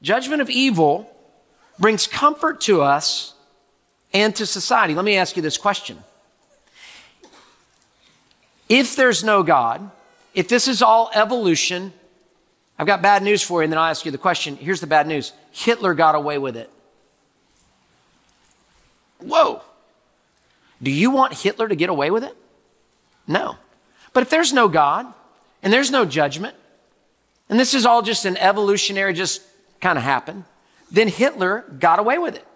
Judgment of evil brings comfort to us and to society. Let me ask you this question. If there's no God, if this is all evolution, I've got bad news for you, and then I'll ask you the question. Here's the bad news. Hitler got away with it. Whoa. Do you want Hitler to get away with it? No. But if there's no God, and there's no judgment, and this is all just an evolutionary, just kind of happened, then Hitler got away with it.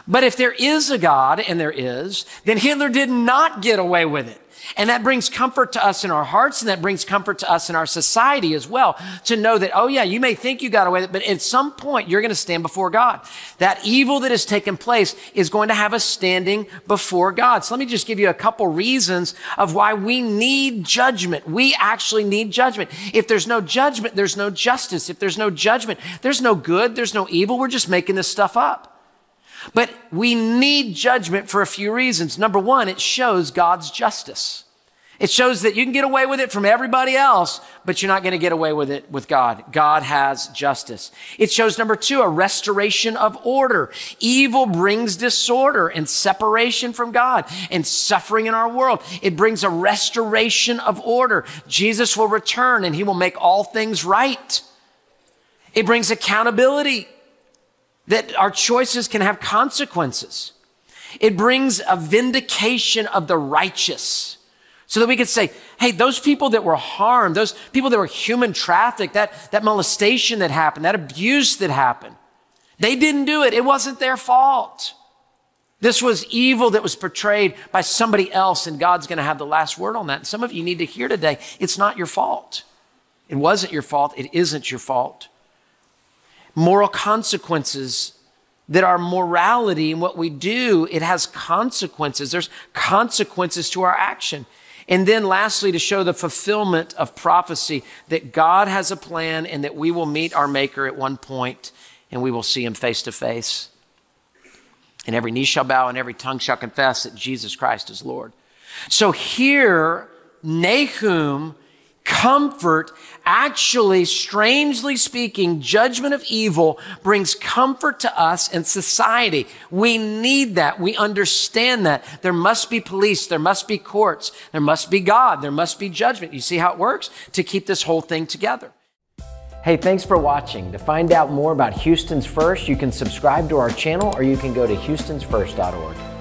But if there is a God, and there is, then Hitler did not get away with it. And that brings comfort to us in our hearts, and that brings comfort to us in our society as well, to know that, oh yeah, you may think you got away with it, but at some point you're going to stand before God. That evil that has taken place is going to have us standing before God. So let me just give you a couple reasons of why we need judgment. We actually need judgment. If there's no judgment, there's no justice. If there's no judgment, there's no good, there's no evil. We're just making this stuff up. But we need judgment for a few reasons. Number one, it shows God's justice. It shows that you can get away with it from everybody else, but you're not going to get away with it with God. God has justice. It shows, number two, a restoration of order. Evil brings disorder and separation from God and suffering in our world. It brings a restoration of order. Jesus will return and he will make all things right. It brings accountability, that our choices can have consequences. It brings a vindication of the righteous so that we could say, hey, those people that were harmed, those people that were human trafficked, that molestation that happened, that abuse that happened, they didn't do it. It wasn't their fault. This was evil that was portrayed by somebody else, and God's going to have the last word on that. And some of you need to hear today, it's not your fault. It wasn't your fault. It isn't your fault. Moral consequences, that our morality and what we do, it has consequences. There's consequences to our action. And then lastly, to show the fulfillment of prophecy, that God has a plan and that we will meet our Maker at one point and we will see him face to face. And every knee shall bow and every tongue shall confess that Jesus Christ is Lord. So here, Nahum, comfort, actually, strangely speaking, judgment of evil brings comfort to us and society. We need that. We understand that. There must be police. There must be courts. There must be God. There must be judgment. You see how it works to keep this whole thing together. Hey, thanks for watching. To find out more about Houston's First, you can subscribe to our channel or you can go to houstonsfirst.org.